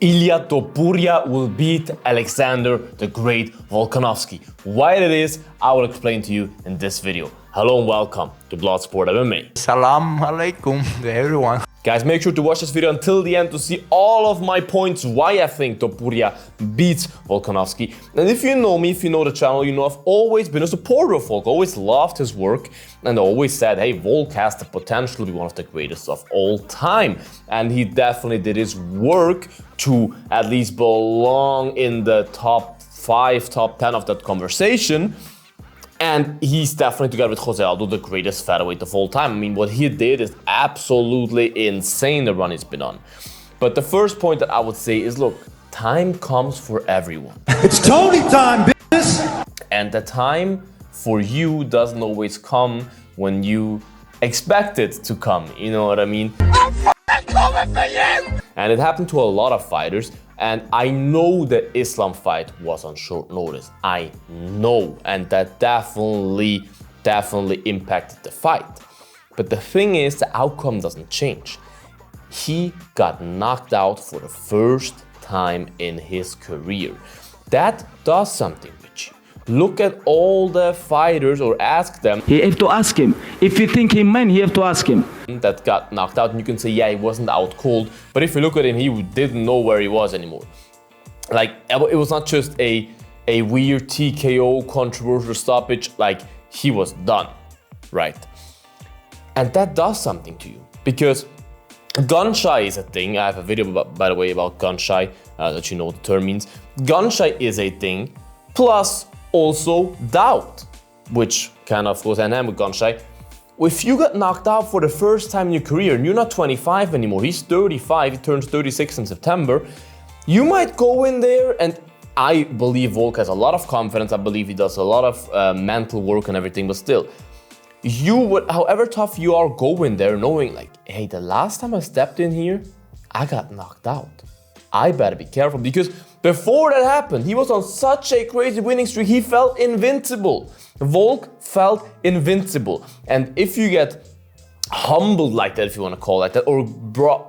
Ilia Topuria will beat Alexander the Great Volkanvoski. Why it is, I will explain to you in this video. Hello and welcome to Bloodsport MMA. Salam alaikum to everyone. Guys, make sure to watch this video until the end to see all of my points why I think Topuria beats Volkanvoski. And if you know me, if you know the channel, you know I've always been a supporter of Volk, always loved his work, and I always said, hey, Volk has the potential to be one of the greatest of all time. And he definitely did his work to at least belong in the top 5, top 10 of that conversation. And he's definitely, together with Jose Aldo, the greatest featherweight of all time. I mean, what he did is absolutely insane, the run he's been on. But the first point that I would say is, look, time comes for everyone. It's Tony time, bitch! And the time for you doesn't always come when you expect it to come, you know what I mean? I'm fucking coming for you! And it happened to a lot of fighters. And I know the Islam fight was on short notice. I know. And that definitely impacted the fight. But the thing is, the outcome doesn't change. He got knocked out for the first time in his career. That does something with you. Look at all the fighters, or ask them. You have to ask him. If you think he man, you have to ask him. That got knocked out, and you can say, yeah, he wasn't out cold. But if you look at him, he didn't know where he was anymore. Like, it was not just a weird TKO controversial stoppage. Like, he was done, right? And that does something to you, because gun shy is a thing. I have a video, by the way, about gun shy, that you know what the term means. Gun shy is a thing, plus also doubt, which kind of goes hand in hand with gun shy. If you got knocked out for the first time in your career, and you're not 25 anymore, he's 35, he turns 36 in September, you might go in there, and I believe Volk has a lot of confidence, I believe he does a lot of mental work and everything, but still, you would, however tough you are, go in there knowing like, hey, the last time I stepped in here, I got knocked out. I better be careful, because before that happened, he was on such a crazy winning streak, he felt invincible. Volk felt invincible. And if you get humbled like that, if you want to call it like that, or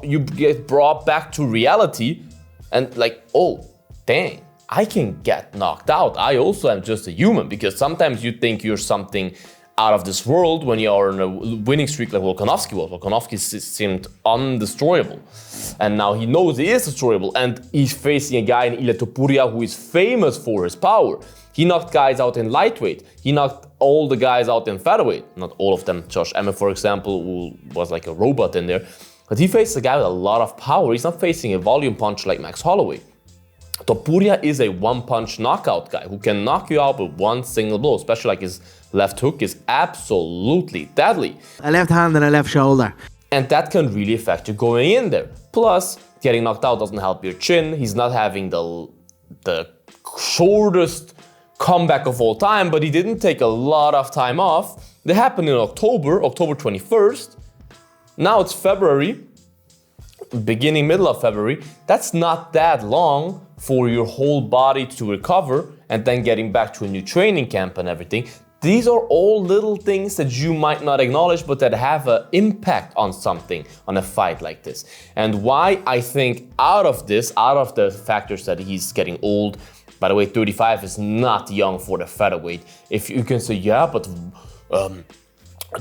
you get brought back to reality, and like, oh, dang, I can get knocked out. I also am just a human, because sometimes you think you're something out of this world when you are in a winning streak like Volkanvoski was. Volkanvoski seemed undestroyable. And now he knows he is destroyable, and he's facing a guy in Ilia Topuria who is famous for his power. He knocked guys out in lightweight. He knocked all the guys out in featherweight. Not all of them. Josh Emmett, for example, who was like a robot in there. But he faced a guy with a lot of power. He's not facing a volume punch like Max Holloway. Topuria is a one-punch knockout guy who can knock you out with one single blow, especially like his left hook is absolutely deadly. A left hand and a left shoulder. And that can really affect you going in there. Plus, getting knocked out doesn't help your chin. He's not having the shortest comeback of all time, but he didn't take a lot of time off. That happened in October 21st. Now it's February, beginning, middle of February. That's not that long for your whole body to recover and then getting back to a new training camp and everything. These are all little things that you might not acknowledge, but that have an impact on something, on a fight like this. And why I think out of the factors that he's getting old, by the way, 35 is not young for the featherweight. If you can say, yeah, but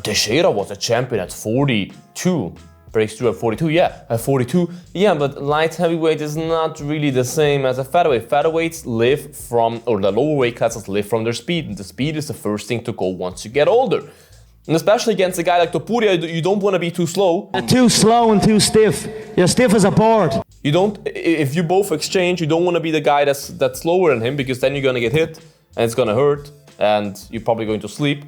Teixeira was a champion at 42. Breaks through at 42, yeah, at 42. Yeah, but light heavyweight is not really the same as a featherweight. Featherweights live from, or the lower weight classes live from their speed. And the speed is the first thing to go once you get older. And especially against a guy like Topuria, you don't want to be too slow. Too slow and too stiff. You're stiff as a board. You don't, if you both exchange, you don't want to be the guy that's slower than him, because then you're going to get hit and it's going to hurt and you're probably going to sleep.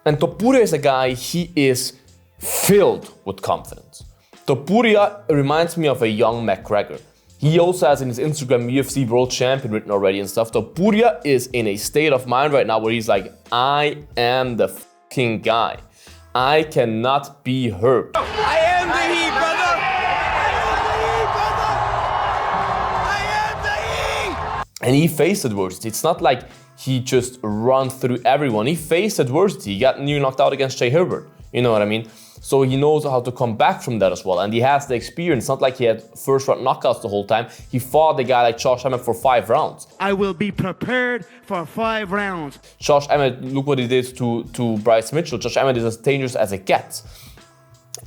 And Topuria is a guy, he is filled with confidence. Topuria reminds me of a young McGregor. He also has in his Instagram UFC World Champion written already and stuff. Topuria is in a state of mind right now where he's like, I am the fucking guy. I cannot be hurt. I am the Heat, brother! I am the Heat! And he faced adversity. It's not like he just run through everyone. He faced adversity. He got knocked out against Jay Herbert. You know what I mean? So he knows how to come back from that as well. And he has the experience. Not like he had first round knockouts the whole time. He fought a guy like Josh Emmett for 5 rounds. I will be prepared for 5 rounds. Josh Emmett, look what he did to Bryce Mitchell. Josh Emmett is as dangerous as it gets.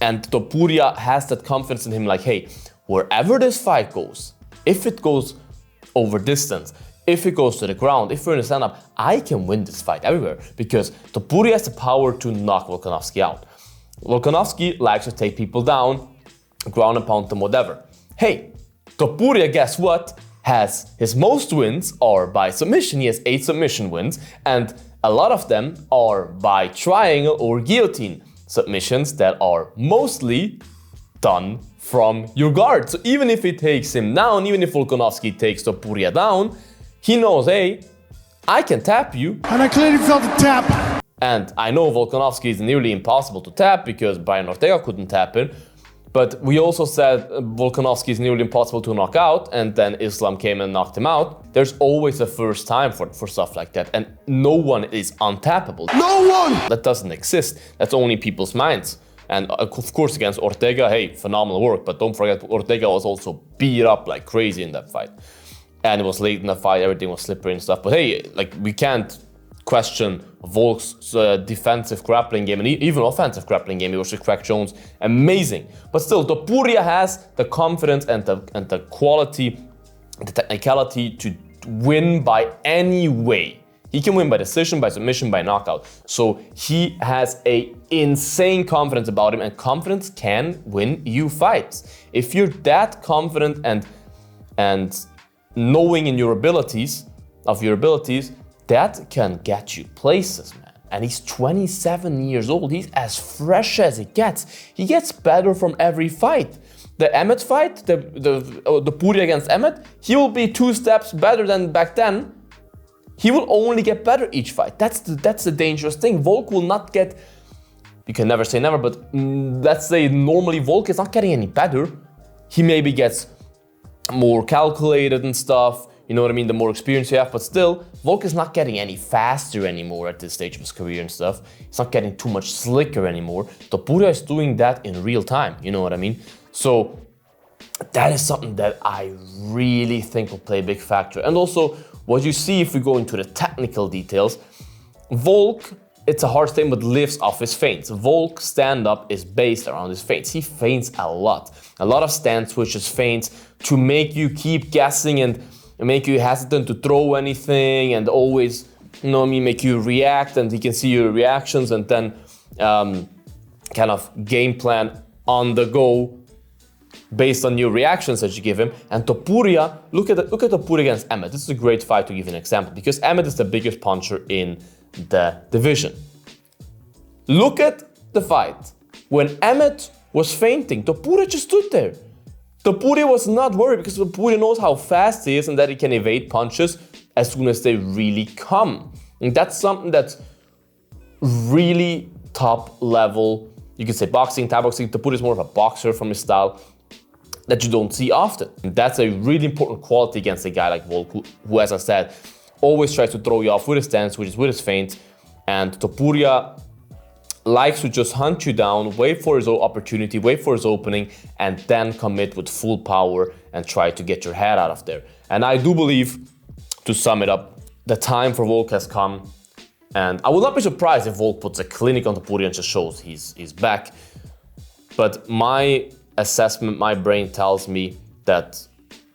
And Topuria has that confidence in him, like, hey, wherever this fight goes, if it goes over distance, if it goes to the ground, if we're in a stand-up, I can win this fight everywhere. Because Topuria has the power to knock Volkanvoski out. Volkanvoski likes to take people down, ground and pound them, whatever. Hey, Topuria, guess what? Has his most wins are by submission. He has 8 submission wins, and a lot of them are by triangle or guillotine submissions that are mostly done from your guard. So even if he takes him down, even if Volkanvoski takes Topuria down, he knows, hey, I can tap you. And I clearly felt the tap. And I know Volkanvoski is nearly impossible to tap because Brian Ortega couldn't tap him. But we also said Volkanvoski is nearly impossible to knock out, and then Islam came and knocked him out. There's always a first time for stuff like that, and no one is untappable. No one! That doesn't exist. That's only people's minds. And of course against Ortega, hey, phenomenal work. But don't forget, Ortega was also beat up like crazy in that fight. And it was late in the fight, everything was slippery and stuff. But hey, like, we can't question Volk's defensive grappling game and even offensive grappling game. He was with Craig Jones, amazing. But still, Topuria has the confidence and the quality, the technicality to win by any way. He can win by decision, by submission, by knockout. So he has a insane confidence about him, and confidence can win you fights. If you're that confident and knowing in your abilities, that can get you places, man. And he's 27 years old. He's as fresh as it gets. He gets better from every fight. The Emmett fight, the Topuria against Emmett, he will be 2 steps better than back then. He will only get better each fight. That's the dangerous thing. Volk will not get, you can never say never, but let's say normally Volk is not getting any better. He maybe gets more calculated and stuff. You know what I mean? The more experience you have, but still, Volk is not getting any faster anymore at this stage of his career and stuff. He's not getting too much slicker anymore. Topuria is doing that in real time, you know what I mean? So that is something that I really think will play a big factor. And also, what you see if we go into the technical details, Volk, it's a hard statement, but lives off his feints. Volk's stand-up is based around his feints. He feints a lot of stand switches, feints, to make you keep guessing and make you hesitant to throw anything, and always, you know what I mean, make you react, and he can see your reactions, and then kind of game plan on the go based on your reactions that you give him. And Topuria, look at Topuria against Emmett. This is a great fight to give an example, because Emmett is the biggest puncher in the division. Look at the fight. When Emmett was feinting, Topuria just stood there. Topuria was not worried, because Topuria knows how fast he is and that he can evade punches as soon as they really come. And that's something that's really top level. You could say boxing, Thai boxing. Topuria is more of a boxer from his style that you don't see often. And that's a really important quality against a guy like Volk, who, as I said, always tries to throw you off with his stance, which is with his feint. And Topuria likes to just hunt you down, wait for his opportunity, wait for his opening, and then commit with full power and try to get your head out of there. And I do believe, to sum it up, the time for Volk has come. And I will not be surprised if Volk puts a clinic on Topuria and just shows he's back. But my assessment, my brain tells me that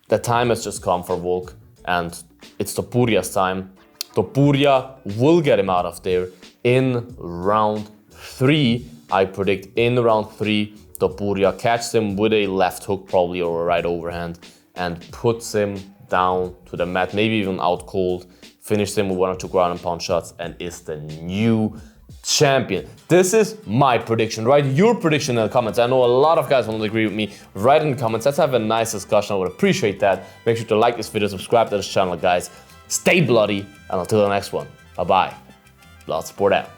the time has just come for Volk, and it's Topuria's time. Topuria will get him out of there in round 3. I predict in round 3, Topuria catches him with a left hook probably, or a right overhand, and puts him down to the mat, maybe even out cold, finishes him with 1 or 2 ground and pound shots, and is the new champion. This is my prediction. Write your prediction in the comments. I know a lot of guys won't agree with me. Write in the comments. Let's have a nice discussion. I would appreciate that. Make sure to like this video, subscribe to this channel, guys. Stay bloody, and until the next one, bye-bye. Blood Sport out.